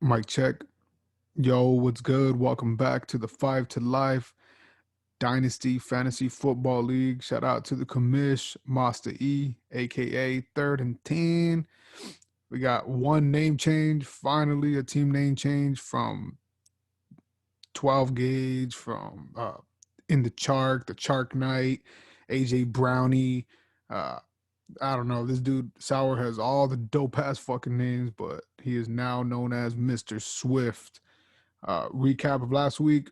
Mic check. Yo, what's good? Welcome back to the 5 to Life Dynasty Fantasy Football League. Shout out to the commish, Master E, aka Third and 10. We got one name change, finally, a team name change from 12 gauge, from In the Chark Knight, AJ Brownie. Uh, I don't know. This dude Sauer has all the dope ass fucking names, but he is now known as Mr. Swift. Recap of last week.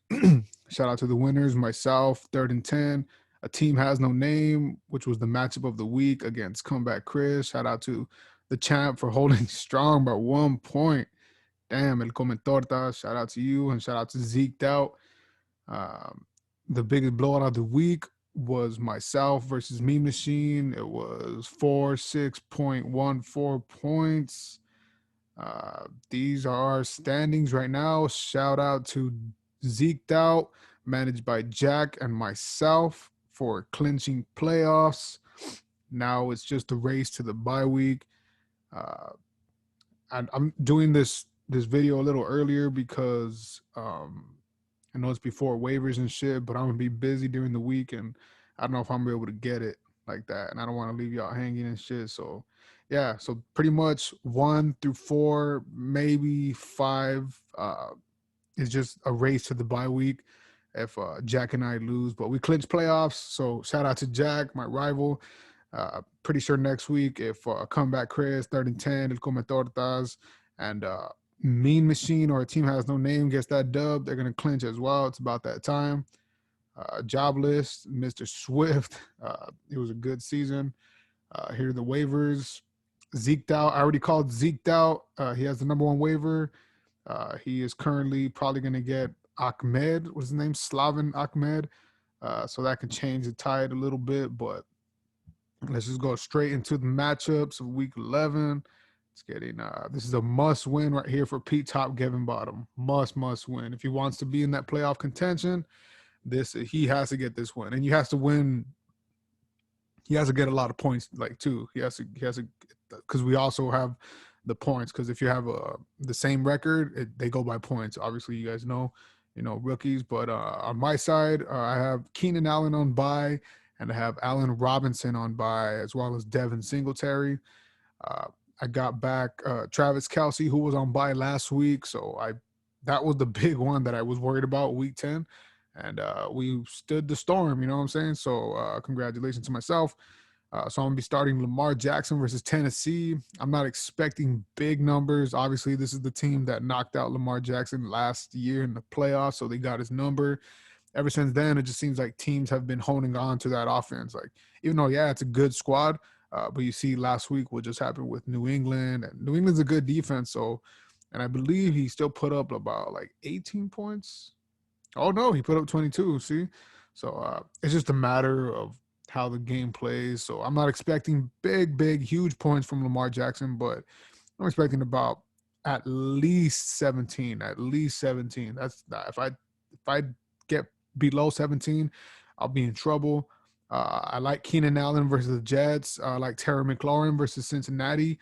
Shout out to the winners, myself, Third and 10. A team has no name, which was the matchup of the week against Comeback Chris. Shout out to the champ for holding strong by 1 point. Damn, El Comentorta. Shout out to you and shout out to Zeke Out. Um, the biggest blowout of the week was myself versus Meme Machine. It was 6.14 points. These are our standings right now. Shout out to Zeked Out, managed by Jack and myself for clinching playoffs. Now it's just a race to the bye week. I'm doing this video a little earlier because I know it's before waivers and shit, but I'm gonna be busy during the week, and I don't know if I'm gonna be able to get it like that, and I don't want to leave y'all hanging and shit. So, yeah, so pretty much 1 through 4, maybe 5, is just a race to the bye week if Jack and I lose, but we clinch playoffs. So shout out to Jack, my rival. Pretty sure next week if Comeback Chris, Third and 10, El Come Tortas, and Mean Machine or a team has no name gets that dub, they're gonna clinch as well. It's about that time. Job list, Mr. Swift. It was a good season. Here are the waivers. Zeked Out. I already called Zeked Out. He has the number 1 waiver. He is currently probably going to get Ahmed. What's his name? Slaven Ahmed. So that can change the tide a little bit. But let's just go straight into the matchups of week 11. It's getting this is a must win right here for Pete Top Gavin Bottom. Must win. If he wants to be in that playoff contention, he has to get this win. And he has to win. He has to get a lot of points, like, too. He has to, because we also have the points. Because if you have the same record, they go by points. Obviously, you guys know, rookies. But on my side, I have Keenan Allen on bye, and I have Allen Robinson on bye, as well as Devin Singletary. I got back Travis Kelce, who was on bye last week. So that was the big one that I was worried about week 10. And we stood the storm, you know what I'm saying? So congratulations to myself. So I'm going to be starting Lamar Jackson versus Tennessee. I'm not expecting big numbers. Obviously, this is the team that knocked out Lamar Jackson last year in the playoffs, so they got his number. Ever since then, it just seems like teams have been holding on to that offense. Like, even though, yeah, it's a good squad, but you see last week what just happened with New England. And New England's a good defense, and I believe he still put up about, 18 points. Oh, no, he put up 22, see? So it's just a matter of how the game plays. So I'm not expecting big, huge points from Lamar Jackson, but I'm expecting about at least 17. At least 17. That's if I get below 17, I'll be in trouble. I like Keenan Allen versus the Jets. I like Terry McLaurin versus Cincinnati.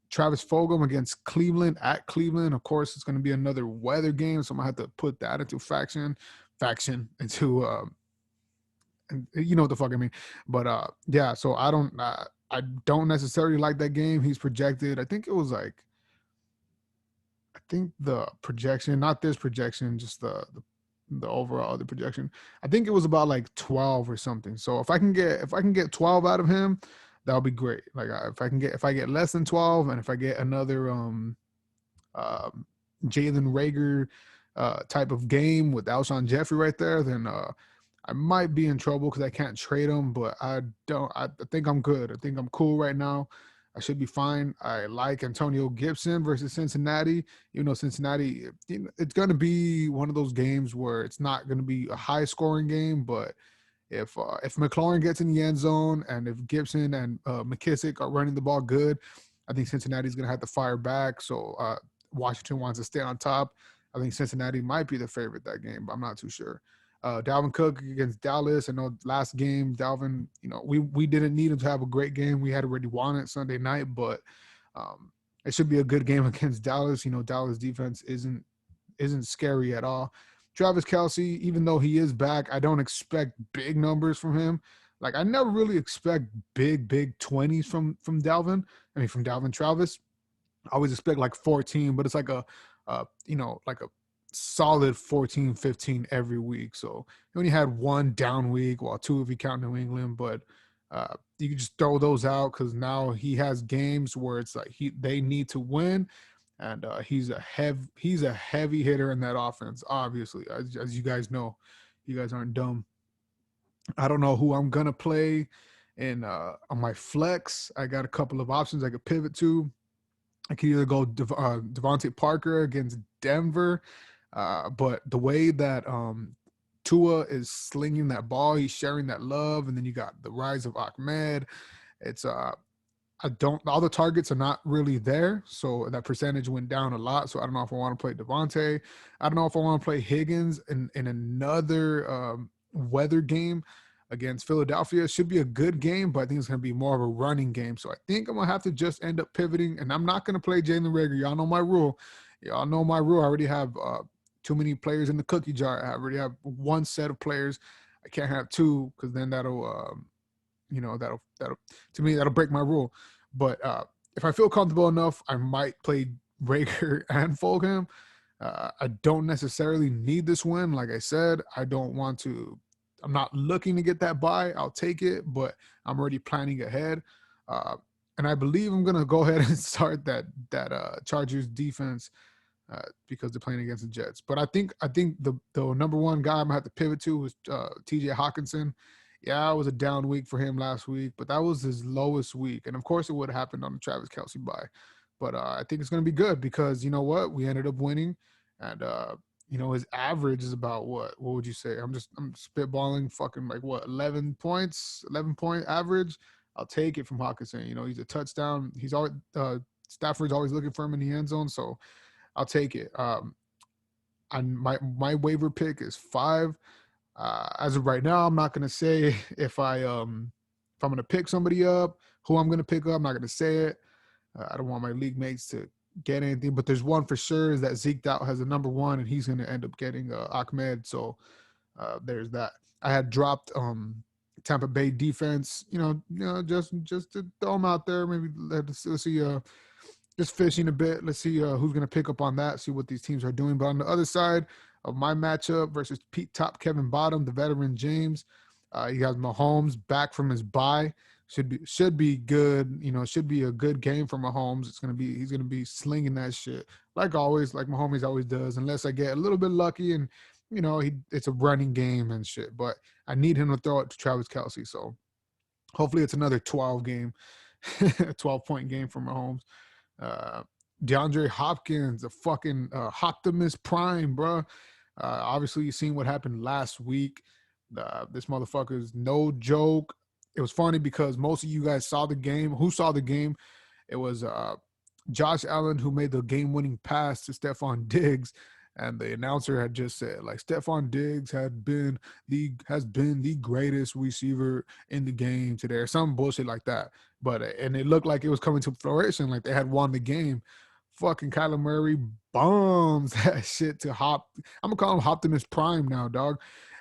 Travis Fulgham against Cleveland at Cleveland. Of course, it's going to be another weather game, so I'm going to have to put that into into and you know what the fuck I mean. But yeah, so I don't necessarily like that game. He's projected, I think the projection, not this projection, just the overall other projection. I think it was about 12 or something. So if I can get 12 out of him, that'll be great. Like if I get less than 12, and if I get another Jalen Rager type of game with Alshon Jeffrey right there, then I might be in trouble because I can't trade him. But I think I'm good. I think I'm cool right now. I should be fine. I like Antonio Gibson versus Cincinnati. Even though Cincinnati, it's going to be one of those games where it's not going to be a high-scoring game, but if McLaurin gets in the end zone and if Gibson and McKissick are running the ball good, I think Cincinnati's going to have to fire back. So Washington wants to stay on top. I think Cincinnati might be the favorite that game, but I'm not too sure. Dalvin Cook against Dallas. I know last game, Dalvin, we didn't need him to have a great game. We had already won it Sunday night, but it should be a good game against Dallas. Dallas defense isn't scary at all. Travis Kelce, even though he is back, I don't expect big numbers from him. Like I never really expect big 20s from Dalvin. From Dalvin Travis. I always expect like 14, but it's like like a solid 14, 15 every week. So he only had one down week, well, two if you count New England, but you can just throw those out because now he has games where it's like they need to win, and he's a heavy hitter in that offense. Obviously, as you guys know, you guys aren't dumb. I don't know who I'm gonna play, and on my flex, I got a couple of options I could pivot to. I could either go Devontae Parker against Denver, but the way that Tua is slinging that ball, he's sharing that love, and then you got the rise of Ahmed. It's all the targets are not really there, so that percentage went down a lot. So I don't know if I want to play Devontae. I don't know if I want to play Higgins in another weather game against Philadelphia. It should be a good game, but I think it's going to be more of a running game. So I think I'm going to have to just end up pivoting, and I'm not going to play Jalen Reagor. Y'all know my rule. I already have too many players in the cookie jar. I already have one set of players. I can't have two because then that'll to me, that'll break my rule. But if I feel comfortable enough, I might play Rager and Fulgham. I don't necessarily need this win. Like I said, I'm not looking to get that bye. I'll take it, but I'm already planning ahead. And I believe I'm going to go ahead and start that Chargers defense because they're playing against the Jets. But I think the number one guy I'm going to have to pivot to was TJ Hawkinson. Yeah, it was a down week for him last week, but that was his lowest week. And, of course, it would have happened on the Travis Kelce bye. But I think it's going to be good because, you know what? We ended up winning. And, his average is about what? What would you say? I'm spitballing fucking 11 points, 11-point average. I'll take it from Hawkinson. He's a touchdown. He's always Stafford's always looking for him in the end zone, so I'll take it. My waiver pick is 5. As of right now, I'm not gonna say if I'm gonna pick somebody up, who I'm gonna pick up. I'm not gonna say it. I don't want my league mates to get anything, but there's one for sure is that Zeke Doubt has a number one, and he's gonna end up getting Ahmed. So there's that. I had dropped Tampa Bay defense, just to throw them out there. Maybe let's see. Just fishing a bit. Let's see who's going to pick up on that, see what these teams are doing. But on the other side of my matchup versus top Kevin Bottom, the veteran James, he has Mahomes back from his bye. Should be good. Should be a good game for Mahomes. He's going to be slinging that shit like always, like Mahomes always does, unless I get a little bit lucky and it's a running game and shit. But I need him to throw it to Travis Kelce. So hopefully it's another 12 game, 12-point game for Mahomes. DeAndre Hopkins, a fucking Optimus Prime, bro. Obviously, you've seen what happened last week. This motherfucker is no joke. It was funny because most of you guys saw the game. Who saw the game? It was Josh Allen who made the game-winning pass to Stephon Diggs, and the announcer had just said, Stephon Diggs has been the greatest receiver in the game today, or some bullshit like that. But and it looked like it was coming to fruition, like they had won the game. Fucking Kyler Murray bombs that shit to Hop. I'm gonna call him Optimus Prime now, dog.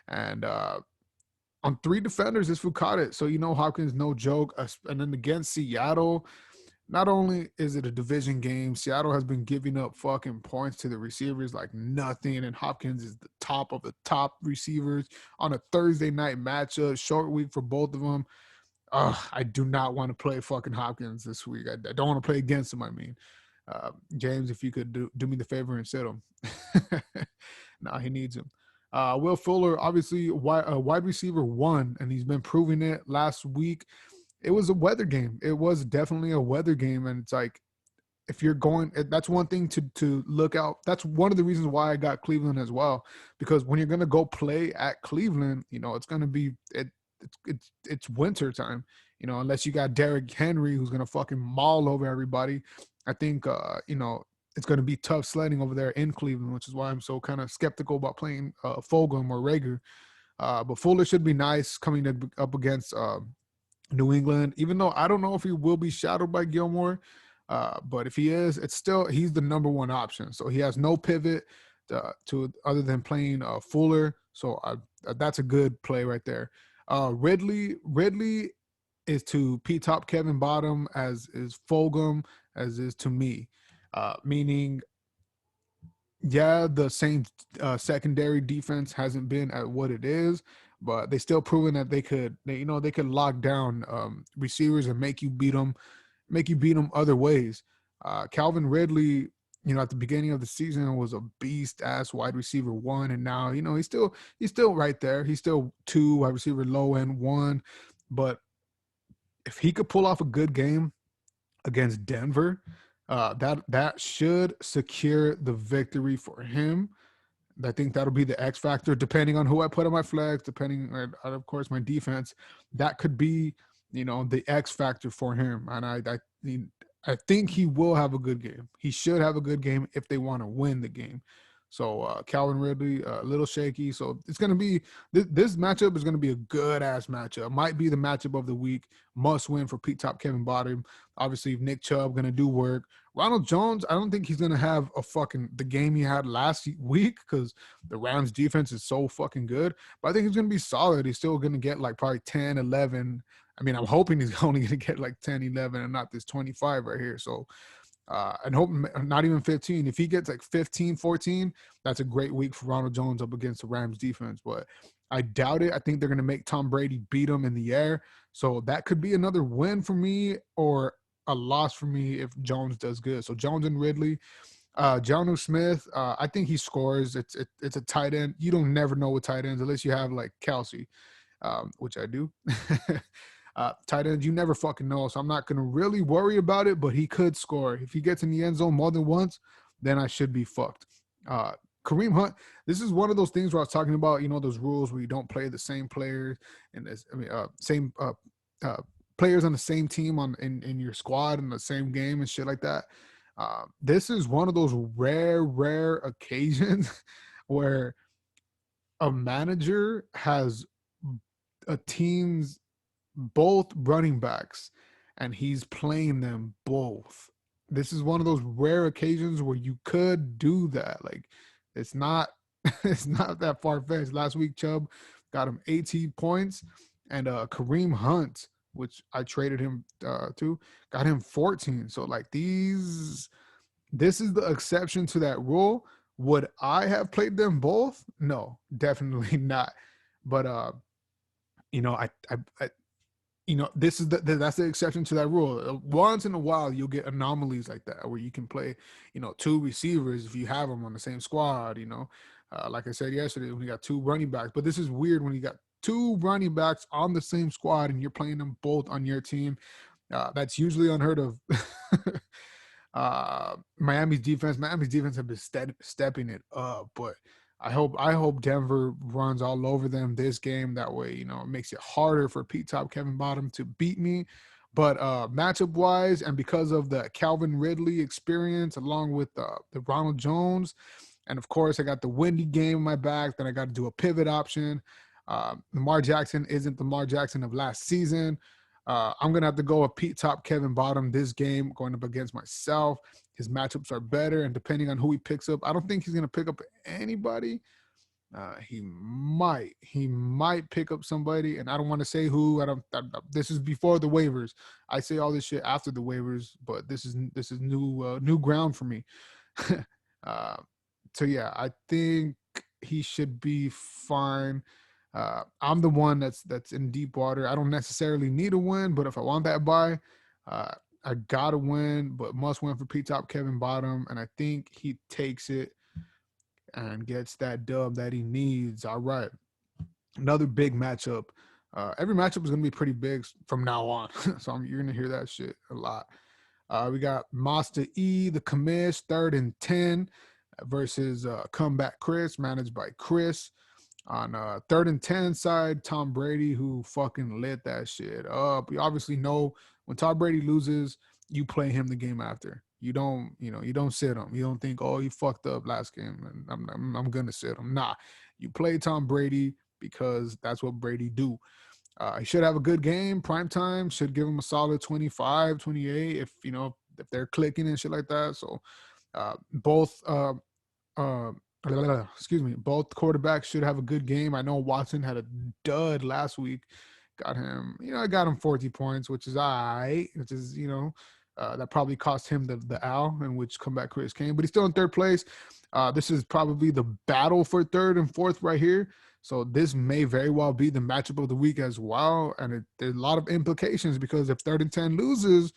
And on 3 defenders, this fool caught it. So Hopkins, no joke. And then against Seattle, not only is it a division game, Seattle has been giving up fucking points to the receivers like nothing, and Hopkins is the top of the top receivers on a Thursday night matchup, short week for both of them. I do not want to play fucking Hopkins this week. I don't want to play against him, I mean. James, if you could do me the favor and sit him. Nah, he needs him. Will Fuller, obviously wide receiver 1, and he's been proving it last week. It was a weather game. It was definitely a weather game. And it's like, if you're going, that's one thing to look out. That's one of the reasons why I got Cleveland as well, because when you're going to go play at Cleveland, it's going to be, it's winter time, unless you got Derrick Henry, who's going to fucking maul over everybody. I think, it's going to be tough sledding over there in Cleveland, which is why I'm so kind of skeptical about playing Fulgham or Rager. But Fuller should be nice coming up against New England, even though I don't know if he will be shadowed by Gilmore. But if he is, it's still he's the number one option. So he has no pivot to other than playing Fuller. So that's a good play right there. Ridley is to P top Kevin Bottom as is Fulgham as is to me. Meaning, yeah, the same secondary defense hasn't been at what it is, but they still proven that they could lock down receivers and make you beat them other ways. Calvin Ridley, at the beginning of the season was a beast ass wide receiver one, and now he's still right there. He's still two wide receiver low end one, but if he could pull off a good game against Denver, that should secure the victory for him. I think that'll be the X factor, depending on who I put on my flex, depending on, of course, my defense. That could be, the X factor for him. And I think he will have a good game. He should have a good game if they want to win the game. So Calvin Ridley, a little shaky. So it's going to be this matchup is going to be a good ass matchup. Might be the matchup of the week. Must win for Pete Top Kevin Bottom. Obviously, Nick Chubb going to do work. Ronald Jones, I don't think he's going to have the game he had last week because the Rams defense is so fucking good. But I think he's going to be solid. He's still going to get like probably 10, 11. I mean, I'm hoping he's only going to get like 10, 11 and not this 25 right here. So and hope not even 15. If he gets like 15, 14, that's a great week for Ronald Jones up against the Rams defense. But I doubt it. I think they're going to make Tom Brady beat him in the air. So that could be another win for me or a loss for me if Jones does good. So Jones and Ridley. Jonnu Smith, I think he scores. It's a tight end. You don't never know with tight ends unless you have like Kelsey, which I do. Tight ends, you never fucking know. So I'm not going to really worry about it, but he could score. If he gets in the end zone more than once, then I should be fucked. Kareem Hunt, this is one of those things where I was talking about, those rules where you don't play the same players and same players on the same team in your squad in the same game and shit like that. This is one of those rare occasions where a manager has a team's both running backs and he's playing them both. This is one of those rare occasions where you could do that. Like it's not that far-fetched. Last week Chubb got him 18 points and Kareem Hunt, which I traded him to, got him 14. So like this is the exception to that rule. Would I have played them both? No, definitely not. But this is that's the exception to that rule. Once in a while, you'll get anomalies like that where you can play, two receivers if you have them on the same squad. Like I said yesterday, when you got two running backs. But this is weird when you got two running backs on the same squad and you're playing them both on your team. That's usually unheard of. Miami's defense have been stepping it up, but I hope Denver runs all over them this game. That way, it makes it harder for Pete Top Kevin Bottom to beat me. But matchup wise, and because of the Calvin Ridley experience, along with the Ronald Jones, and of course I got the windy game in my back, then I got to do a pivot option. Lamar Jackson isn't the Lamar Jackson of last season. I'm going to have to go with Pete Top Kevin Bottom this game, going up against myself. His matchups are better, and depending on who he picks up, I don't think he's going to pick up anybody. He might pick up somebody, and I don't want to say who. This is before the waivers. I say all this shit after the waivers, but this is new ground for me. So yeah, I think he should be fine. I'm the one that's in deep water. I don't necessarily need a win, but if I want that buy, I gotta win, but must win for Pete Top Kevin Bottom, and I think he takes it and gets that dub that he needs. All right, another big matchup. Every matchup is gonna be pretty big from now on, so you're gonna hear that shit a lot. We got Master E, the commish, 3rd and 10 versus Comeback Chris, managed by Chris. On 3rd and 10 side, Tom Brady, who fucking lit that shit up. We obviously know when Tom Brady loses, you play him the game after. You don't sit him. You don't think, oh, he fucked up last game and I'm gonna sit him. Nah, you play Tom Brady because that's what Brady do. He should have a good game. Prime time should give him a solid 25, 28. If if they're clicking and shit like that. So both uh, excuse me, both quarterbacks should have a good game. I know Watson had a dud last week. Got him, I got him 40 points, which is all right, which is, that probably cost him the L, in which comeback Chris came, but he's still in third place. This is probably the battle for third and fourth right here. So this may very well be the matchup of the week as well. And there's a lot of implications, because if 3rd and 10 loses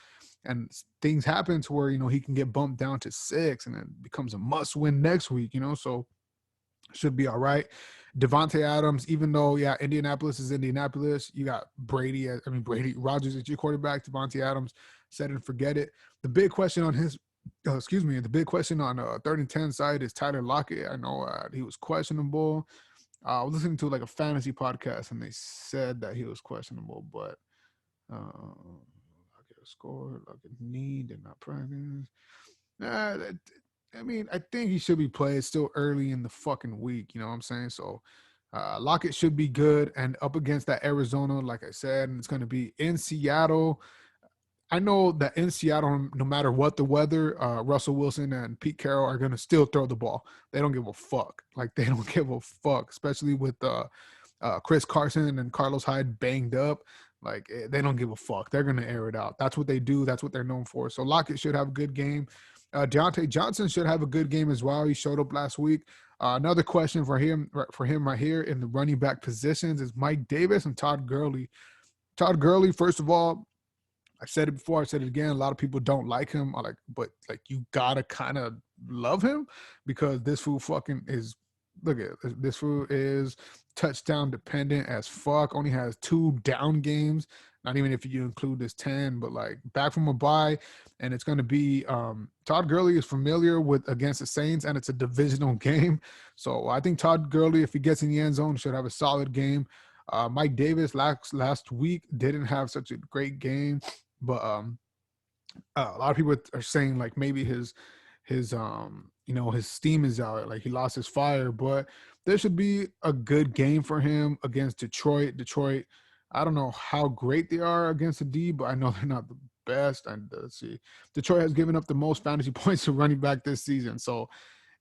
and things happen to where, he can get bumped down to 6 and it becomes a must win next week, so should be all right. Devontae Adams, even though, Indianapolis is Indianapolis, you got Brady Rodgers as your quarterback. Devontae Adams, set and forget it. The big question on the big question on 3rd and 10 side is Tyler Lockett. I know he was questionable. I was listening to like a fantasy podcast and they said that he was questionable, but Lockett scored, Lockett did not practice. I think he should be played. It's still early in the fucking week, you know what I'm saying? So Lockett should be good, and up against that Arizona, like I said, and it's going to be in Seattle. I know that in Seattle, no matter what the weather, Russell Wilson and Pete Carroll are going to still throw the ball. They don't give a fuck. Like, they don't give a fuck, especially with Chris Carson and Carlos Hyde banged up. Like, they don't give a fuck. They're going to air it out. That's what they do. That's what they're known for. So Lockett should have a good game. Deontay Johnson should have a good game as well. He showed up last week. Another question for him right here in the running back positions is Mike Davis and Todd Gurley. Todd Gurley, first of all, I said it before, I said it again, a lot of people don't like him. But you gotta kind of love him, because this fool fucking is, look at this fool is touchdown dependent as fuck. Only has 2 down games, not even if you include this 10, but like back from a bye. And it's going to be Todd Gurley is familiar with against the Saints, and it's a divisional game. So I think Todd Gurley, if he gets in the end zone, should have a solid game. Mike Davis last week didn't have such a great game, but a lot of people are saying like maybe his steam is out, like he lost his fire. But there should be a good game for him against Detroit. I don't know how great they are against the D, but I know they're not the best. And let's see, Detroit has given up the most fantasy points to running back this season. So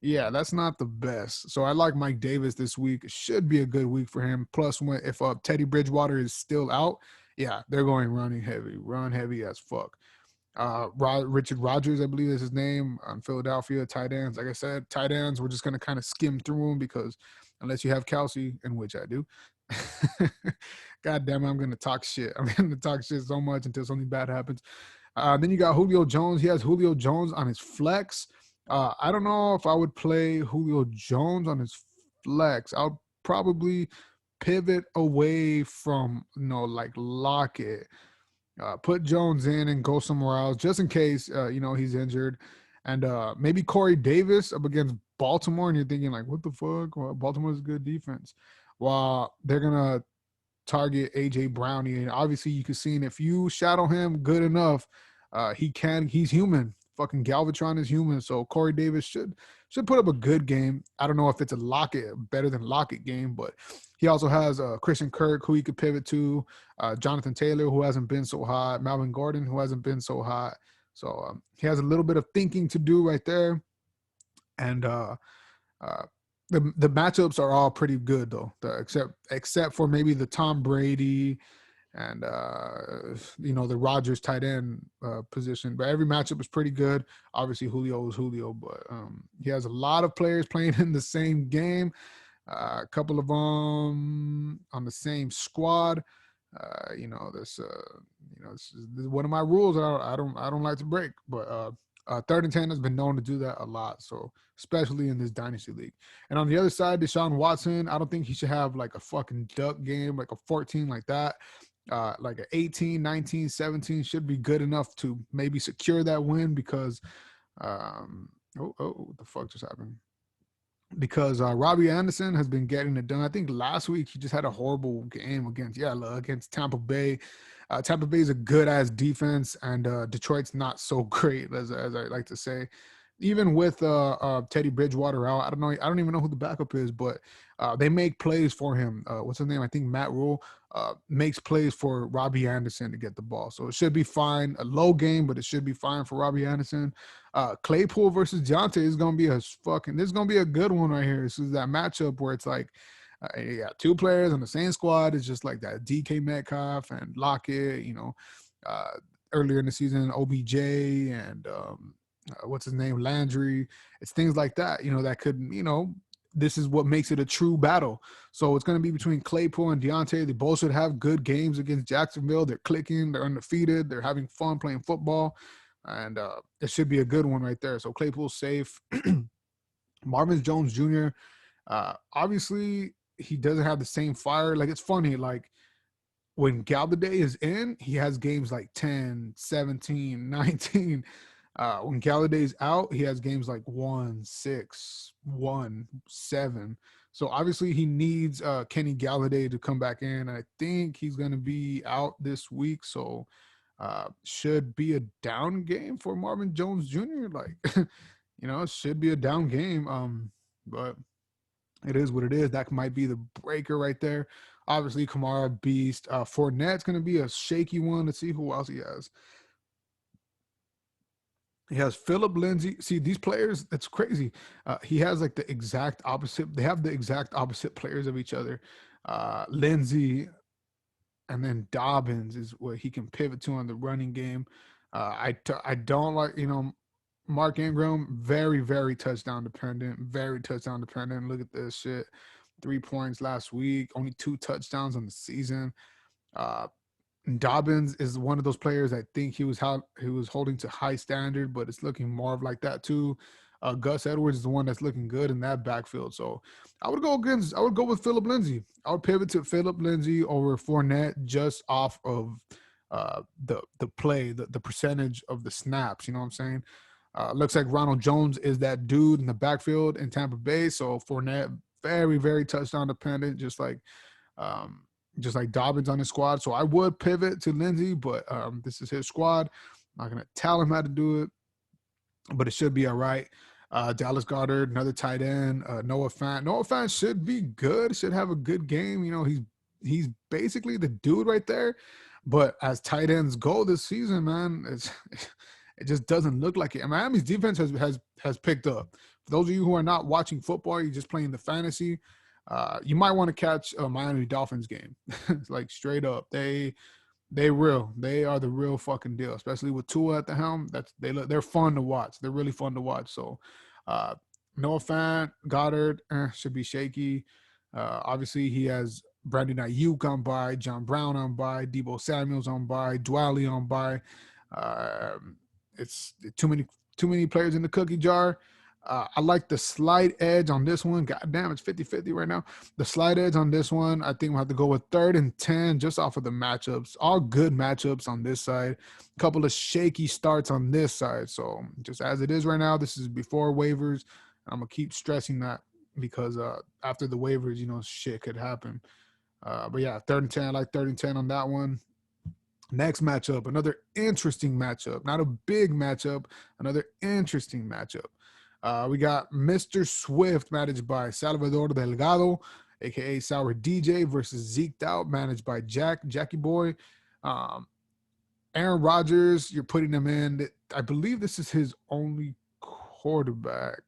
yeah, that's not the best. So I like Mike Davis this week. It should be a good week for him. Plus, if Teddy Bridgewater is still out, yeah, they're going run heavy as fuck. Richard Rodgers, I believe is his name, on Philadelphia. Tight ends, like I said, tight ends, we're just going to kind of skim through them, because unless you have Kelsey, in which I do, God damn it, I'm going to talk shit. I'm going to talk shit so much until something bad happens. Then you got Julio Jones. He has Julio Jones on his flex. I don't know if I would play Julio Jones on his flex. I'll probably pivot away from, like Lockett. Put Jones in and go somewhere else just in case, he's injured. And maybe Corey Davis up against Baltimore, and you're thinking like, what the fuck? Well, Baltimore's a good defense. Well, they're going to target A.J. Brownie. And obviously you can see, if you shadow him good enough, he's human. Fucking Galvatron is human. So Corey Davis should put up a good game. I don't know if it's a better than Lockett game, but he also has Christian Kirk, who he could pivot to, Jonathan Taylor, who hasn't been so hot, Melvin Gordon, who hasn't been so hot. So he has a little bit of thinking to do right there. And the matchups are all pretty good though, except for maybe the Tom Brady and the Rodgers tight end position. But every matchup is pretty good. Obviously Julio is Julio, but he has a lot of players playing in the same game. A couple of them on the same squad. This is one of my rules that I don't like to break, but 3rd and 10 has been known to do that a lot. So especially in this dynasty league. And on the other side, Deshaun Watson, I don't think he should have like a fucking duck game, like a 14 like that. Like an 18, 19, 17 should be good enough to maybe secure that win, because what the fuck just happened? Because Robbie Anderson has been getting it done. I think last week he just had a horrible game against Tampa Bay. Tampa Bay is a good-ass defense, and Detroit's not so great, as I like to say. even with Teddy Bridgewater out, I don't know. I don't even know who the backup is, but they make plays for him. What's his name? I think Matt Rule makes plays for Robbie Anderson to get the ball. So it should be fine. A low game, but it should be fine for Robbie Anderson. Claypool versus Deontay is going to be a fucking. This is going to be a good one right here. This is that matchup where it's like, you got two players on the same squad. It's just like that DK Metcalf and Lockett, uh, earlier in the season, OBJ and what's his name, Landry. It's things like that, that could, this is what makes it a true battle. So it's going to be between Claypool and Deontay. They both should have good games against Jacksonville. They're clicking. They're undefeated. They're having fun playing football. And it should be a good one right there. So Claypool's safe. Marvin Jones Jr., obviously, he doesn't have the same fire. Like, it's funny. Like, when Galladay is in, he has games like 10, 17, 19. When Galladay's out, he has games like 1, 6, 1, 7. So obviously he needs Kenny Galladay to come back in. I think he's going to be out this week. So should be a down game for Marvin Jones Jr. Like, it should be a down game. But it is what it is. That might be the breaker right there. Obviously, Kamara beast. Fournette's going to be a shaky one. Let's see who else he has. He has Philip Lindsay. See, these players, that's crazy. He has like the exact opposite. They have the exact opposite players of each other. Lindsay and then Dobbins is what he can pivot to on the running game. I don't like, Mark Ingram, very, very touchdown dependent. Very touchdown dependent. Look at this shit. 3 points last week. Only 2 touchdowns on the season. Dobbins is one of those players I think he was holding to high standard, but it's looking more of like that too. Gus Edwards is the one that's looking good in that backfield. So I would go with Philip Lindsay. I would pivot to Philip Lindsay over Fournette just off of the play, the percentage of the snaps. You know what I'm saying? Looks like Ronald Jones is that dude in the backfield in Tampa Bay. So Fournette, very, very touchdown dependent, just like Dobbins on his squad. So I would pivot to Lindsay, but this is his squad. I'm not going to tell him how to do it, but it should be all right. Dallas Goedert, another tight end. Noah Fant. Noah Fant should be good, should have a good game. He's basically the dude right there. But as tight ends go this season, man, it just doesn't look like it. And Miami's defense has picked up. For those of you who are not watching football, you're just playing the fantasy, you might want to catch a Miami Dolphins game. Like, straight up. They are the real fucking deal, especially with Tua at the helm. They're fun to watch. They're really fun to watch. So Noah Fant, Goddard should be shaky. Obviously he has Brandon Ayuk on bye, John Brown on bye, Deebo Samuel's on bye, Dwally on bye. It's too many players in the cookie jar. I like the slight edge on this one. God damn, it's 50-50 right now. The slight edge on this one, I think we'll have to go with 3rd and 10 just off of the matchups. All good matchups on this side. A couple of shaky starts on this side. So just as it is right now, this is before waivers. I'm going to keep stressing that because after the waivers, shit could happen. But yeah, 3rd and 10. I like 3rd and 10 on that one. Next matchup, another interesting matchup. Not a big matchup, another interesting matchup. We got Mr. Swift managed by Salvador Delgado, a.k.a. Sour DJ, versus Zeke Out managed by Jackie Boy. Aaron Rodgers, you're putting him in. I believe this is his only quarterback.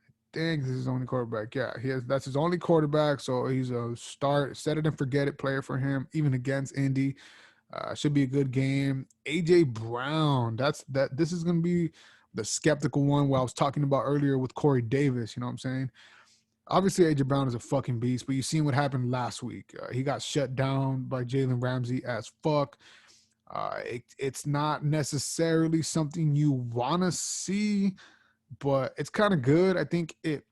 I think this is his only quarterback. Yeah, that's his only quarterback, so he's a set it and forget it player for him, even against Indy. Should be a good game. AJ Brown, this is going to be the skeptical one where I was talking about earlier with Corey Davis. You know what I'm saying? Obviously, AJ Brown is a fucking beast, but you seen what happened last week. He got shut down by Jalen Ramsey as fuck. It's not necessarily something you want to see, but it's kind of good. I think it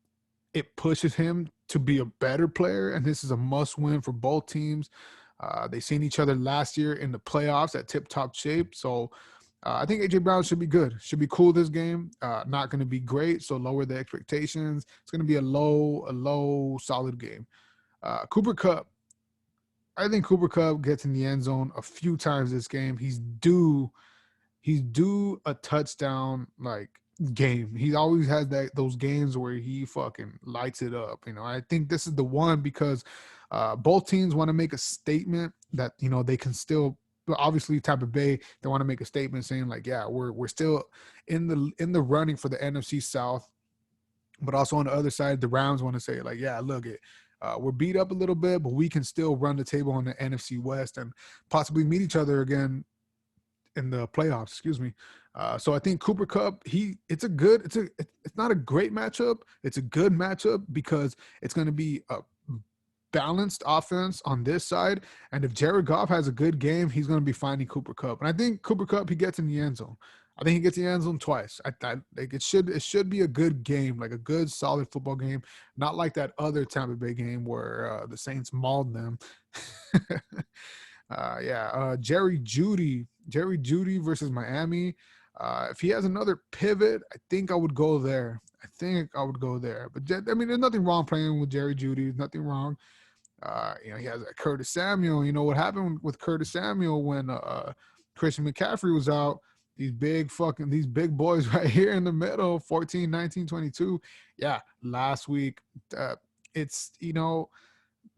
pushes him to be a better player, and this is a must-win for both teams. They seen each other last year in the playoffs at tip-top shape, so I think AJ Brown should be good. Should be cool this game. Not going to be great, so lower the expectations. It's going to be a low, solid game. Cooper Kupp. I think Cooper Kupp gets in the end zone a few times this game. He's due a touchdown. Like, game. He always has those games where he fucking lights it up. I think this is the one because both teams want to make a statement that they can still. Obviously, Tampa Bay, they want to make a statement saying like, yeah, we're still in the running for the NFC South, but also on the other side, the Rams want to say like, yeah, look it. We're beat up a little bit, but we can still run the table on the NFC West and possibly meet each other again in the playoffs. Excuse me. So I think Cooper Kupp, it's not a great matchup. It's a good matchup because it's going to be a balanced offense on this side. And if Jared Goff has a good game, he's going to be finding Cooper Kupp. And I think Cooper Kupp, he gets in the end zone. I think he gets in the end zone twice. Like it should be a good game, like a good solid football game, not like that other Tampa Bay game where the Saints mauled them. Jerry Jeudy versus Miami. If he has another pivot, I think I would go there. But I mean, there's nothing wrong playing with Jerry Jeudy. There's nothing wrong. He has Curtis Samuel. You know what happened with Curtis Samuel when Christian McCaffrey was out? These big boys right here in the middle, 14, 19, 22. Yeah, last week. It's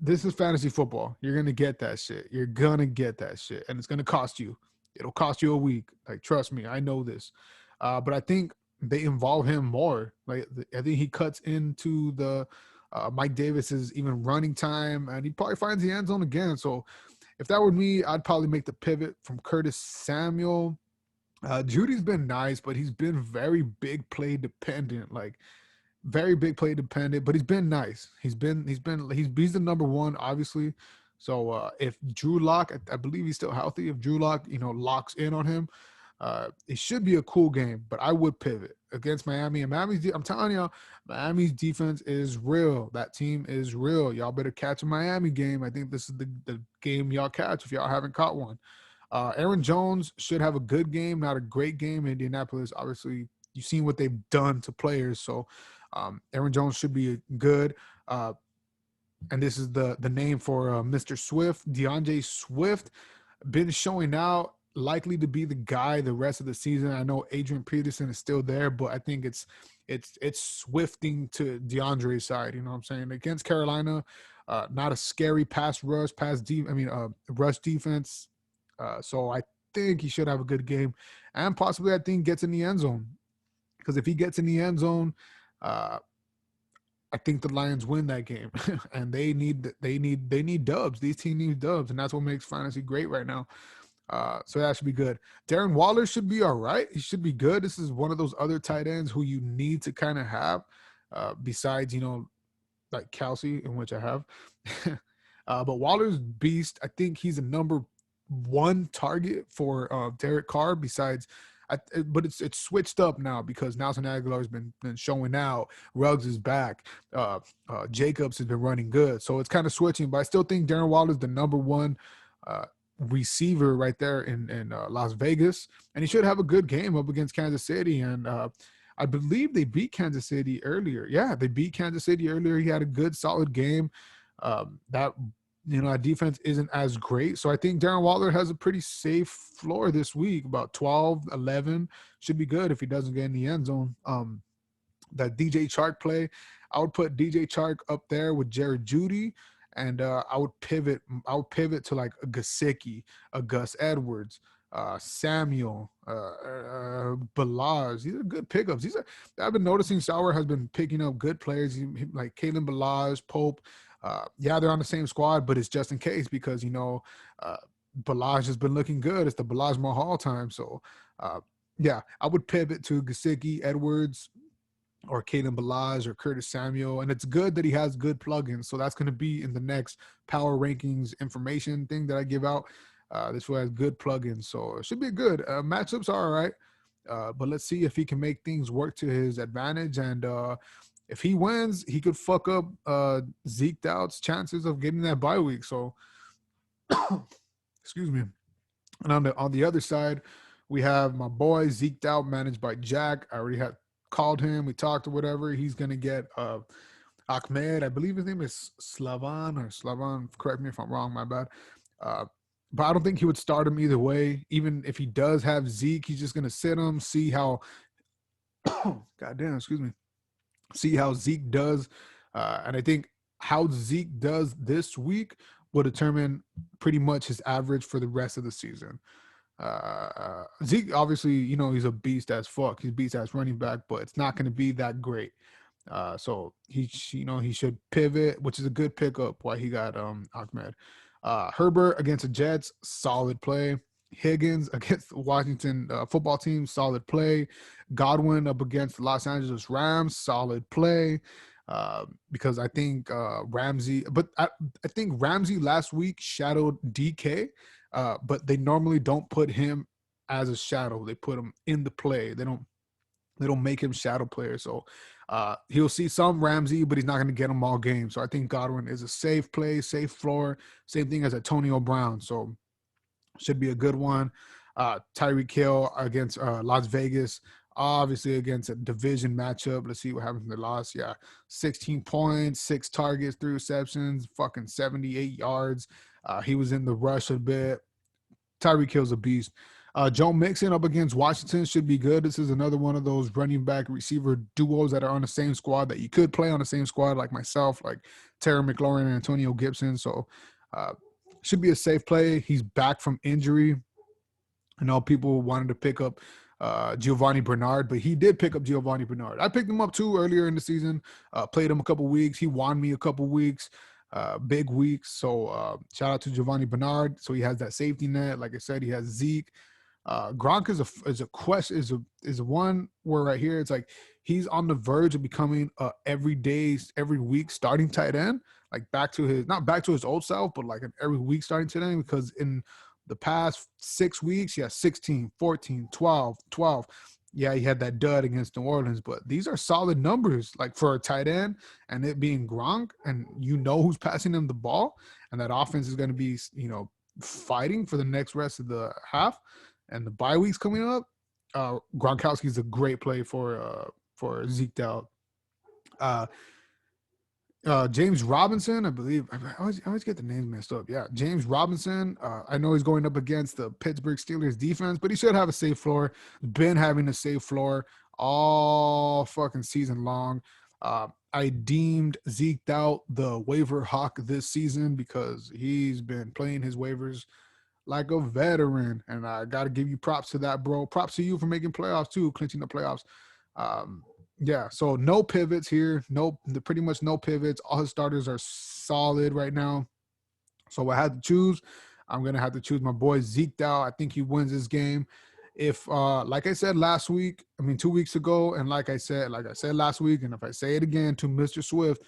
this is fantasy football. You're going to get that shit. And it's going to cost you. It'll cost you a week. Like, trust me, I know this. But I think they involve him more. Like, I think he cuts into the Mike Davis's even running time, and he probably finds the end zone again. So if that were me, I'd probably make the pivot from Curtis Samuel. Judy's been nice, but he's been very big play dependent. Like, very big play dependent, but he's been nice. He's the number one, obviously. So if Drew Lock, I believe he's still healthy. If Drew Lock, locks in on him, it should be a cool game. But I would pivot against Miami. And I'm telling y'all, Miami's defense is real. That team is real. Y'all better catch a Miami game. I think this is the game y'all catch if y'all haven't caught one. Aaron Jones should have a good game, not a great game. Indianapolis, obviously, you've seen what they've done to players. So Aaron Jones should be good. And this is the name for Mr. Swift. DeAndre Swift been showing out, likely to be the guy the rest of the season. I know Adrian Peterson is still there, but I think it's swifting to DeAndre's side. You know what I'm saying? Against Carolina, not a scary rush defense. So I think he should have a good game, and possibly I think gets in the end zone. Because if he gets in the end zone, I think the Lions win that game, and they need dubs. These teams need dubs, and that's what makes fantasy great right now. So that should be good. Darren Waller should be all right. He should be good. This is one of those other tight ends who you need to kind of have, besides like Kelsey, in which I have. But Waller's beast. I think he's a number one target for Derek Carr. Besides. But it's switched up now because Nelson Aguilar has been showing out. Ruggs is back. Jacobs has been running good. So it's kind of switching. But I still think Darren Waller is the number one receiver right there in Las Vegas. And he should have a good game up against Kansas City. And I believe they beat Kansas City earlier. Yeah, they beat Kansas City earlier. He had a good, solid game. That defense isn't as great. So I think Darren Waller has a pretty safe floor this week, about 12, 11. Should be good if he doesn't get in the end zone. That DJ Chark play, I would put DJ Chark up there with Jared Jeudy, and I would pivot to like a Gesicki, a Gus Edwards, Samuel, Balazs. These are good pickups. I've been noticing Sauer has been picking up good players, like Kalen Balazs, Pope. They're on the same squad, but it's just in case because, Balazs has been looking good. It's the Balazs Mahal time. So, I would pivot to Gesicki, Edwards, or Kalen Balazs, or Curtis Samuel. And it's good that he has good plugins. So that's going to be in the next power rankings information thing that I give out. This one has good plugins. So it should be good. Matchups are all right. But let's see if he can make things work to his advantage. And if he wins, he could fuck up Zeke Doubt's chances of getting that bye week. So, excuse me. And on the other side, we have my boy Zeke Doubt, managed by Jack. I already had called him. We talked or whatever. He's gonna get Ahmed. I believe his name is Slavan. Correct me if I'm wrong. My bad. But I don't think he would start him either way. Even if he does have Zeke, he's just gonna sit him, see how Goddamn, excuse me. See how Zeke does. And I think how Zeke does this week will determine pretty much his average for the rest of the season. Zeke, obviously, he's a beast as fuck. He's beast as running back, but it's not going to be that great. So he should pivot, which is a good pickup. Why he got Ahmed. Herbert against the Jets, solid play. Higgins against the Washington football team, solid play. Godwin up against the Los Angeles Rams, solid play. Because I think Ramsey, but I think Ramsey last week shadowed DK, but they normally don't put him as a shadow. They put him in the play. They don't make him shadow player. So he'll see some Ramsey, but he's not going to get him all game. So I think Godwin is a safe play, safe floor. Same thing as Antonio Brown. So should be a good one. Tyreek Hill against Las Vegas, obviously against a division matchup. Let's see what happens in the loss. Yeah, 16 points, 6 targets, 3 receptions, fucking 78 yards. He was in the rush a bit. Tyreek Hill's a beast. Joe Mixon up against Washington should be good. This is another one of those running back receiver duos that are on the same squad that you could play on the same squad, like myself, like Terry McLaurin and Antonio Gibson. So should be a safe play. He's back from injury. I know people wanted to pick up Giovanni Bernard, but he did pick up Giovanni Bernard. I picked him up too earlier in the season, played him a couple weeks. He won me a couple weeks, big weeks. So shout out to Giovanni Bernard. So he has that safety net. Like I said, he has Zeke. Gronk is a one where right here it's like he's on the verge of becoming every week starting tight end, like not back to his old self, but like an every week starting tight end, because in the past 6 weeks, 16, 14, 12. Yeah, he had that dud against New Orleans, but these are solid numbers, like for a tight end, and it being Gronk, and who's passing him the ball, and that offense is going to be, fighting for the next rest of the half, and the bye weeks coming up. Gronkowski's a great play for Zeke Dowd. James Robinson, I believe. I always get the names messed up. Yeah, James Robinson. I know he's going up against the Pittsburgh Steelers defense, but he should have a safe floor. Been having a safe floor all fucking season long. I deemed Zeke out the waiver hawk this season because he's been playing his waivers like a veteran, and I got to give you props to that, bro. Props to you for making playoffs too, clinching the playoffs. Yeah, so no pivots here. Pretty much no pivots. All his starters are solid right now. So I had to choose. I'm going to have to choose my boy Zeke Dow. I think he wins this game. If, like I said last week, 2 weeks ago, and like I said last week, and if I say it again to Mr. Swift,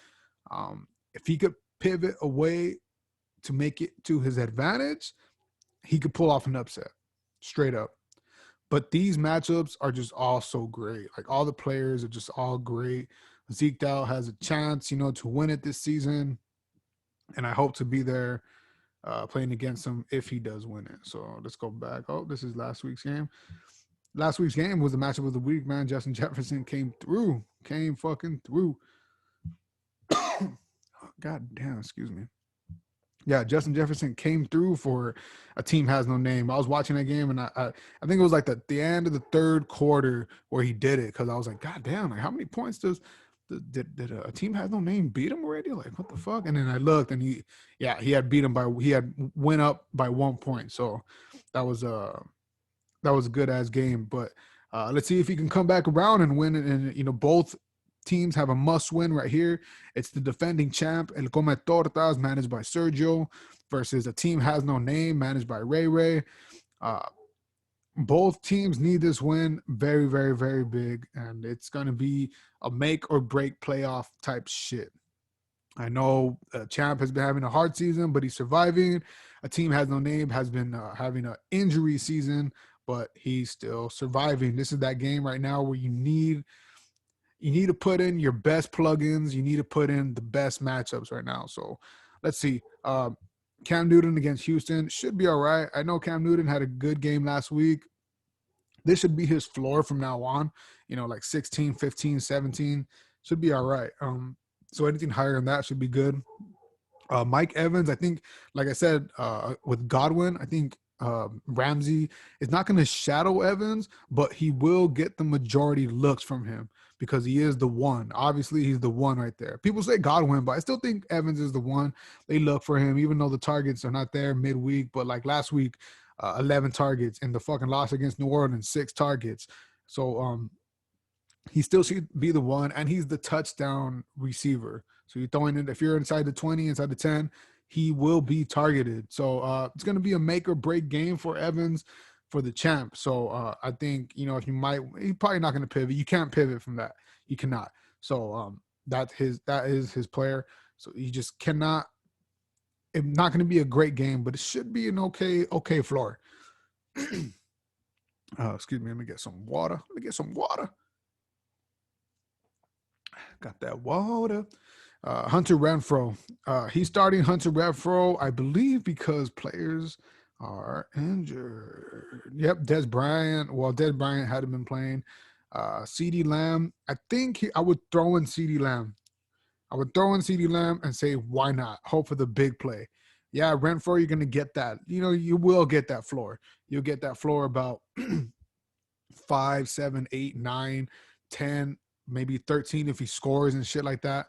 if he could pivot away to make it to his advantage, he could pull off an upset, straight up. But these matchups are just all so great. Like, all the players are just all great. Zeke Dow has a chance, to win it this season. And I hope to be there playing against him if he does win it. So let's go back. Oh, this is last week's game. Last week's game was the matchup of the week, man. Justin Jefferson came fucking through. God damn, excuse me. Yeah, Justin Jefferson came through for a team has no name. I was watching that game, and I think it was like the end of the third quarter where he did it, because I was like, God damn, like how many points did a team has no name beat him already? Like, what the fuck? And then I looked, and he had went up by 1 point. So that was a good ass game. But let's see if he can come back around and win it. And both teams have a must-win right here. It's the defending champ, El Come Tortas, managed by Sergio, versus a team has no name, managed by Ray. Both teams need this win very, very, very big, and it's going to be a make-or-break playoff type shit. I know Champ has been having a hard season, but he's surviving. A team has no name has been having an injury season, but he's still surviving. This is that game right now where you need to put in your best plugins. You need to put in the best matchups right now. So let's see. Cam Newton against Houston should be all right. I know Cam Newton had a good game last week. This should be his floor from now on. Like 16, 15, 17 should be all right. So anything higher than that should be good. Mike Evans, I think, like I said, with Godwin, I think Ramsey is not going to shadow Evans, but he will get the majority looks from him because he is the one. Obviously, he's the one right there. People say Godwin, but I still think Evans is the one. They look for him, even though the targets are not there midweek. But like last week, 11 targets in the fucking loss against New Orleans, 6 targets. So he still should be the one, and he's the touchdown receiver. So you're throwing it, if you're inside the 20, inside the 10, he will be targeted. So it's going to be a make or break game for Evans for the champ. So I think, if he's probably not going to pivot. You can't pivot from that. You cannot. So that is his player. So you just cannot. It's not going to be a great game, but it should be an okay floor. Excuse me. Let me get some water. Got that water. Hunter Renfrow. He's starting Hunter Renfrow, I believe, because players are injured. Yep, Des Bryant. Well, Des Bryant hadn't been playing. CeeDee Lamb. I think I would throw in CeeDee Lamb. And say, why not? Hope for the big play. Yeah, Renfrow, you're going to get that. You will get that floor. You'll get that floor about 5, 7, 8, 9, 10, maybe 13 if he scores and shit like that.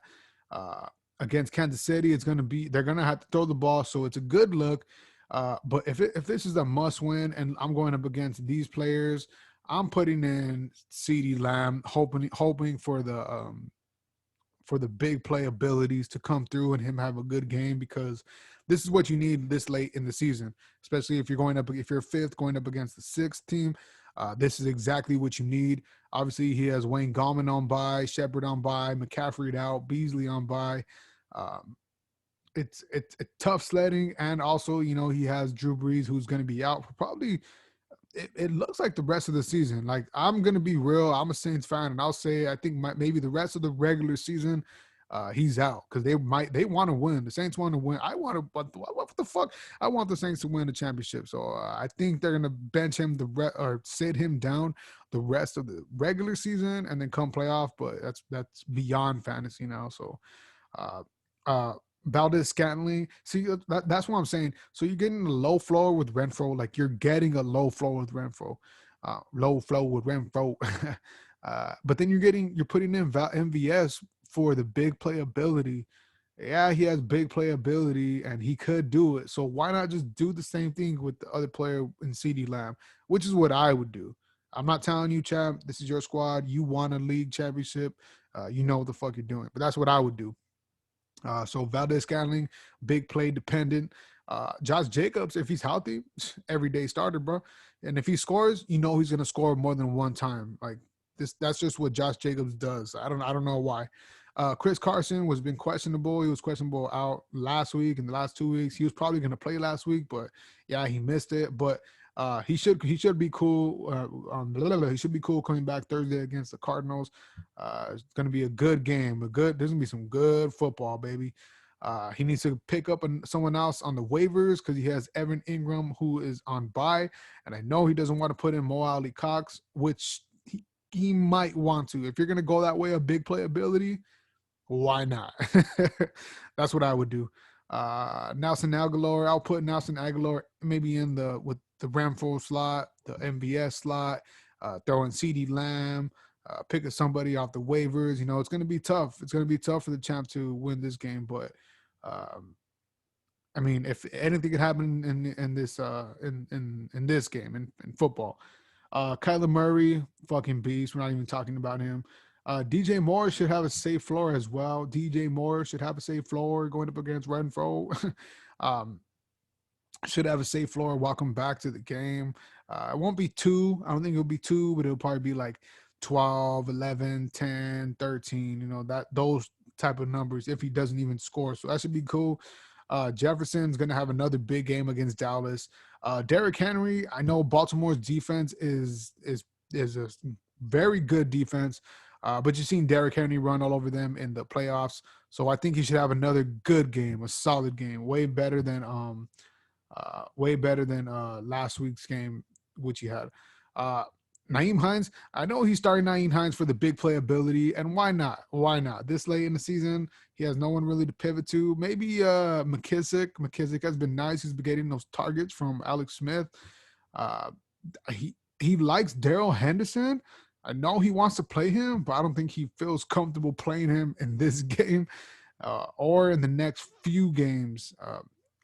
Against Kansas City, they're going to have to throw the ball, so it's a good look. But if this is a must win and I'm going up against these players, I'm putting in CeeDee Lamb, hoping for the big play abilities to come through and him have a good game, because this is what you need this late in the season, especially if you're fifth going up against the sixth team. This is exactly what you need. Obviously, he has Wayne Gallman on bye, Shepard on bye, McCaffrey out, Beasley on bye. It's tough sledding, and also, he has Drew Brees, who's going to be out for probably. It looks like the rest of the season. Like, I'm going to be real. I'm a Saints fan, and I'll say I think maybe the rest of the regular season, he's out, because they want to win. The Saints want to win. What the fuck? I want the Saints to win the championship. So I think they're going to bench him or sit him down the rest of the regular season and then come playoff. But that's beyond fantasy now. So Valdez Scantling. See, that's what I'm saying. So you're getting a low floor with Renfrow. Like, you're getting a low floor with Renfrow. But then you're putting in MVS for the big playability. Yeah, he has big playability and he could do it. So why not just do the same thing with the other player in CeeDee Lamb, which is what I would do. I'm not telling you, champ, this is your squad. You won a league championship. You know what the fuck you're doing. But that's what I would do. So Valdez Scantling, big play dependent. Josh Jacobs, if he's healthy, everyday starter, bro. And if he scores, he's going to score more than one time. Like this, that's just what Josh Jacobs does. I don't know why. Chris Carson was been questionable. He was questionable out last week and the last 2 weeks. He was probably going to play last week, but yeah, he missed it. But he should be cool. He should be cool coming back Thursday against the Cardinals. It's going to be a good game. There's going to be some good football, baby. He needs to pick up someone else on the waivers because he has Evan Ingram, who is on bye, and I know he doesn't want to put in Mo Ali Cox, which he might want to. If you're going to go that way, a big playability, why not? That's what I would do. Nelson Aguilar, I'll put Nelson Aguilar maybe with the Renfrow slot, the MVS slot, throwing CeeDee Lamb, picking somebody off the waivers. It's going to be tough. It's going to be tough for the champ to win this game, but I mean, if anything could happen in this game in football. Kyler Murray, fucking beast. We're not even talking about him. DJ Moore should have a safe floor as well. DJ Moore should have a safe floor going up against Renfrow. Should have a safe floor. Welcome back to the game. It won't be 2. I don't think it'll be 2, but it'll probably be like 12, 11, 10, 13, those type of numbers if he doesn't even score. So that should be cool. Jefferson's going to have another big game against Dallas. Derrick Henry, I know Baltimore's defense is a very good defense, but you've seen Derrick Henry run all over them in the playoffs. So I think he should have another good game, a solid game, way better than last week's game, which he had. Nyheim Hines, I know he's starting Nyheim Hines for the big playability, and why not? Why not? This late in the season, he has no one really to pivot to. Maybe McKissick. McKissick has been nice. He's been getting those targets from Alex Smith. Uh, he likes Daryl Henderson. I know he wants to play him, but I don't think he feels comfortable playing him in this game or in the next few games,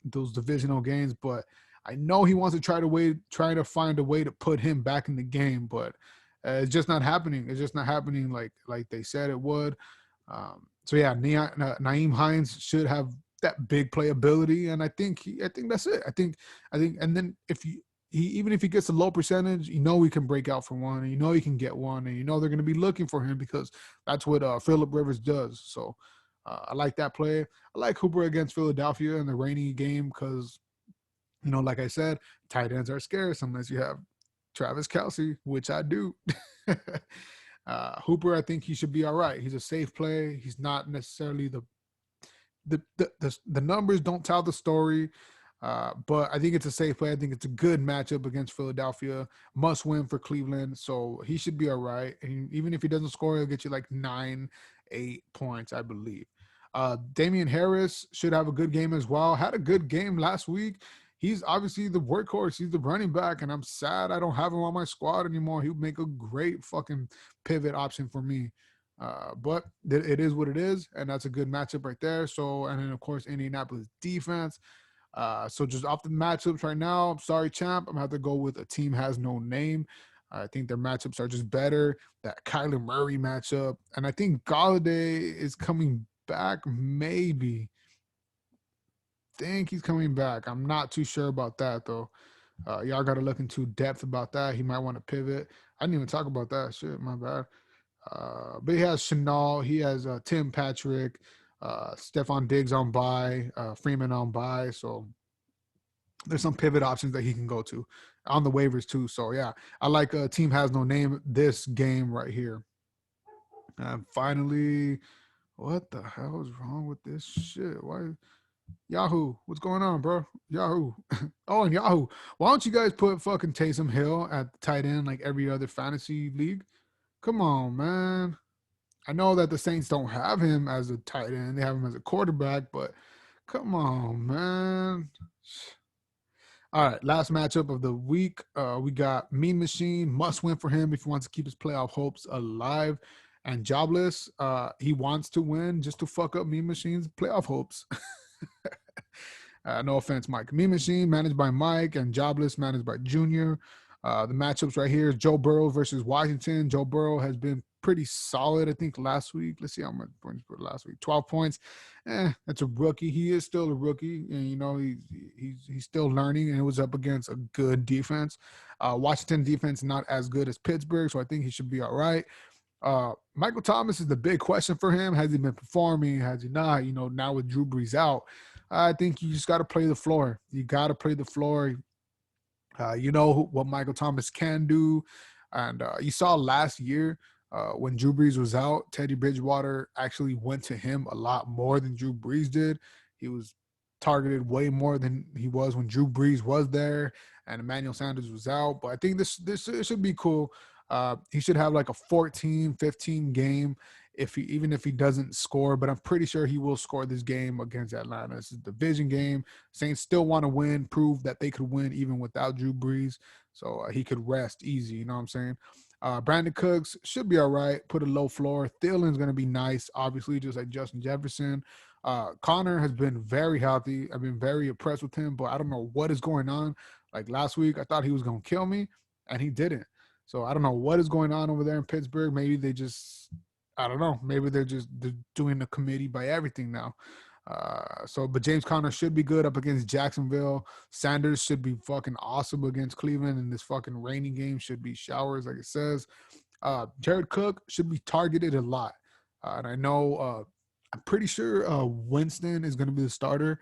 those divisional games. But I know he wants to try to find a way to put him back in the game, but it's just not happening. It's just not happening like they said it would. So yeah, Nyheim Hines should have that big playability, and I think that's it. I think, and then even if he gets a low percentage, he can break out for one, and he can get one, and they're going to be looking for him because that's what Phillip Rivers does. So I like that play. I like Hooper against Philadelphia in the rainy game because, like I said, tight ends are scarce unless you have Travis Kelce, which I do. Hooper, I think he should be all right. He's a safe play. He's not necessarily the numbers don't tell the story. But I think it's a safe play. I think it's a good matchup against Philadelphia. Must win for Cleveland. So he should be all right. And even if he doesn't score, he'll get you like 9-8 points, I believe. Damian Harris should have a good game as well. Had a good game last week. He's obviously the workhorse. He's the running back, and I'm sad I don't have him on my squad anymore. He would make a great fucking pivot option for me. But it is what it is, and that's a good matchup right there. So, and then, of course, Indianapolis defense. So just off the matchups right now, I'm sorry, champ. I'm going to have to go with a team has no name. I think their matchups are just better. That Kyler Murray matchup. And I think Galladay is coming back, maybe. Think he's coming back. I'm not too sure about that, though. Y'all got to look into depth about that. He might want to pivot. I didn't even talk about that. Shit, my bad. But he has Chanel. He has Tim Patrick, Stephon Diggs on bye, Freeman on bye. So there's some pivot options that he can go to on the waivers too. So yeah, I like a team has no name this game right here. And finally, what the hell is wrong with this shit? Why Yahoo? What's going on, bro? Yahoo. Oh, and Yahoo. Why don't you guys put fucking Taysom Hill at tight end like every other fantasy league? Come on, man. I know that the Saints don't have him as a tight end. They have him as a quarterback, but come on, man. All right, last matchup of the week. We got Mean Machine, must win for him if he wants to keep his playoff hopes alive. And Jobless, he wants to win just to fuck up Mean Machine's playoff hopes. No offense, Mike. Mean Machine managed by Mike and Jobless managed by Junior. The matchups right here is Joe Burrow versus Washington. Joe Burrow has been pretty solid, I think, last week. Let's see how much points he put last week. 12 points. That's a rookie. He is still a rookie, and he's still learning, and it was up against a good defense. Washington defense not as good as Pittsburgh, so I think he should be all right. Michael Thomas is the big question for him. Has he been performing? Has he not? Now with Drew Brees out, I think you just got to play the floor. You got to play the floor. What Michael Thomas can do. And you saw last year when Drew Brees was out, Teddy Bridgewater actually went to him a lot more than Drew Brees did. He was targeted way more than he was when Drew Brees was there and Emmanuel Sanders was out. But I think this should be cool. He should have like a 14, 15 game even if he doesn't score, but I'm pretty sure he will score this game against Atlanta. This is a division game. Saints still want to win, prove that they could win even without Drew Brees. So he could rest easy, you know what I'm saying? Brandon Cooks should be all right. Put a low floor. Thielen's going to be nice, obviously, just like Justin Jefferson. Connor has been very healthy. I've been very impressed with him, but I don't know what is going on. Like last week, I thought he was going to kill me, and he didn't. So I don't know what is going on over there in Pittsburgh. Maybe they just – I don't know. Maybe they're doing the committee by everything now. But James Conner should be good up against Jacksonville. Sanders should be fucking awesome against Cleveland, and this fucking rainy game should be showers, like it says. Jared Cook should be targeted a lot. And I know I'm pretty sure Winston is going to be the starter.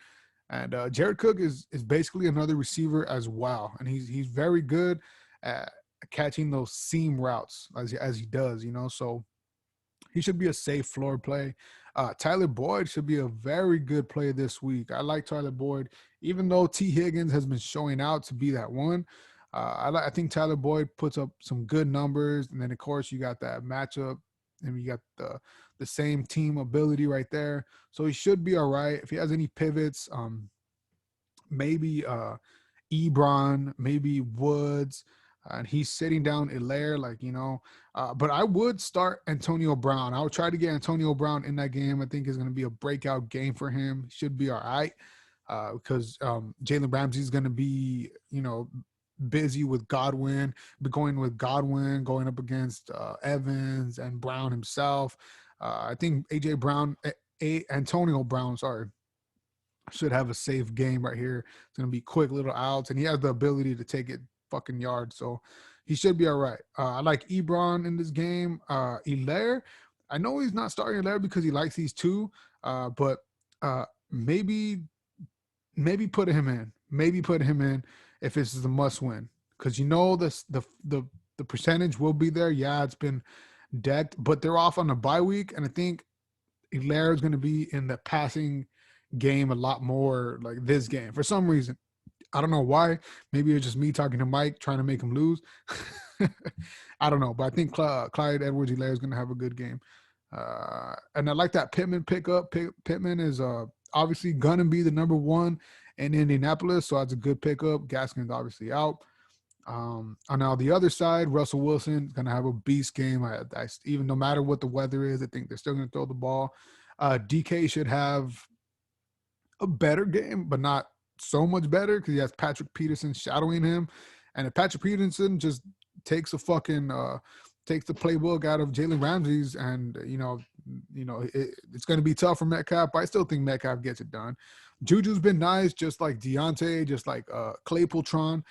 And Jared Cook is basically another receiver as well. And he's very good at catching those seam routes as he does, So he should be a safe floor play. Tyler Boyd should be a very good play this week. I like Tyler Boyd, even though T. Higgins has been showing out to be that one. I think Tyler Boyd puts up some good numbers, and then of course you got that matchup, and you got the same team ability right there. So he should be all right. If he has any pivots, maybe Ebron, maybe Woods, and he's sitting down Hilaire, like, but I would start Antonio Brown. I would try to get Antonio Brown in that game. I think it's going to be a breakout game for him. He should be all right because Jalen Ramsey is going to be, busy with Godwin, going with Godwin, going up against Evans and Brown himself. I think Antonio Brown, sorry, should have a safe game right here. It's going to be quick little outs, and he has the ability to take it fucking yards, so he should be all right. I like Ebron in this game. Hilaire, I know he's not starting Hilaire because he likes these two, but maybe put him in. Maybe put him in if this is a must win, because the percentage will be there. Yeah, it's been decked, but they're off on a bye week, and I think Hilaire is going to be in the passing game a lot more like this game for some reason. I don't know why. Maybe it's just me talking to Mike trying to make him lose. I don't know, but I think Clyde Edwards-Helaire is going to have a good game. And I like that Pittman pickup. Pittman is obviously going to be the number one in Indianapolis, so that's a good pickup. Gaskin's obviously out. On now the other side, Russell Wilson is going to have a beast game. Even no matter what the weather is, I think they're still going to throw the ball. DK should have a better game, but not so much better because he has Patrick Peterson shadowing him. And if Patrick Peterson just takes takes the playbook out of Jalen Ramsey's, and it's going to be tough for Metcalf, but I still think Metcalf gets it done. Juju's been nice, just like Deontay, just like Claypooltron.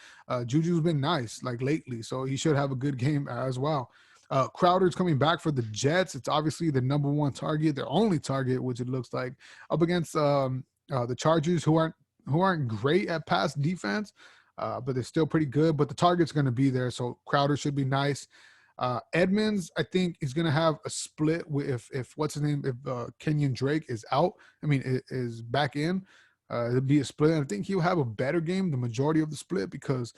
Juju's been nice like lately, so he should have a good game as well. Crowder's coming back for the Jets. It's obviously the number one target, their only target, which it looks like, up against the Chargers, who aren't great at pass defense, but they're still pretty good. But the target's going to be there, so Crowder should be nice. Edmonds, I think, is going to have a split if what's his name, if Kenyon Drake is out. I mean, is back in. It'll be a split. And I think he'll have a better game the majority of the split because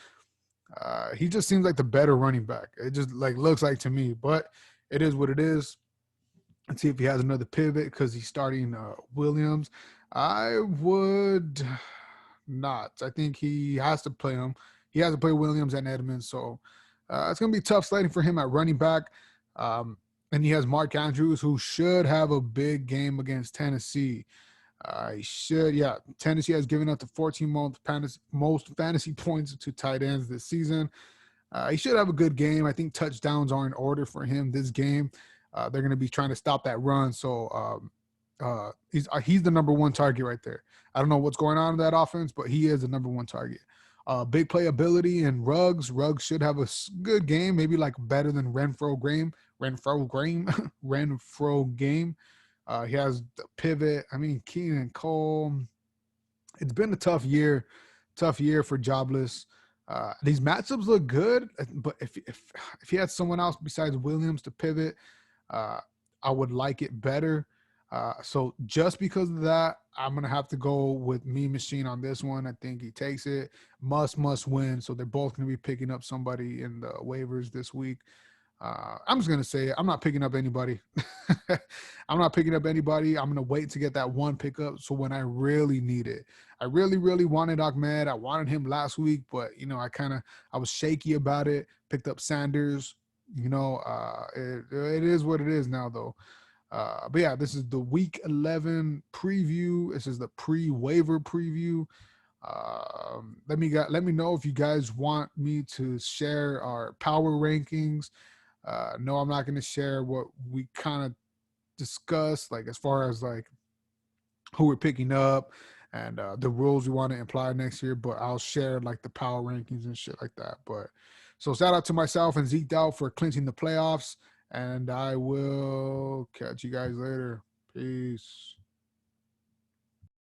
he just seems like the better running back. It just looks like to me, but it is what it is. Let's see if he has another pivot because he's starting Williams. I would not. I think he has to play him. He has to play Williams and Edmonds. So it's going to be tough sledding for him at running back. And he has Mark Andrews, who should have a big game against Tennessee. He should. Yeah, Tennessee has given up the 14 most fantasy points to tight ends this season. He should have a good game. I think touchdowns are in order for him this game. They're going to be trying to stop that run. So he's the number one target right there. I don't know what's going on in that offense, but he is the number one target. Big playability and Ruggs. Ruggs should have a good game, maybe like better than Renfro game. He has the pivot. I mean, Keenan Cole. It's been a tough year for Jobless. These matchups look good, but if he had someone else besides Williams to pivot, I would like it better. So just because of that, I'm going to have to go with Mean Machine on this one. I think he takes it. Must win. So they're both going to be picking up somebody in the waivers this week. I'm just going to say it. I'm not picking up anybody. I'm not picking up anybody. I'm going to wait to get that one pickup. So when I really need it, I really, really wanted Ahmed. I wanted him last week, but, I was shaky about it. Picked up Sanders. It is what it is now, though. But yeah, this is the Week 11 preview. This is the pre-waiver preview. Let me know if you guys want me to share our power rankings. No, I'm not going to share what we kind of discussed, like as far as like who we're picking up and the rules we want to apply next year. But I'll share like the power rankings and shit like that. But so shout out to myself and Zeke Dow for clinching the playoffs. And I will catch you guys later. Peace.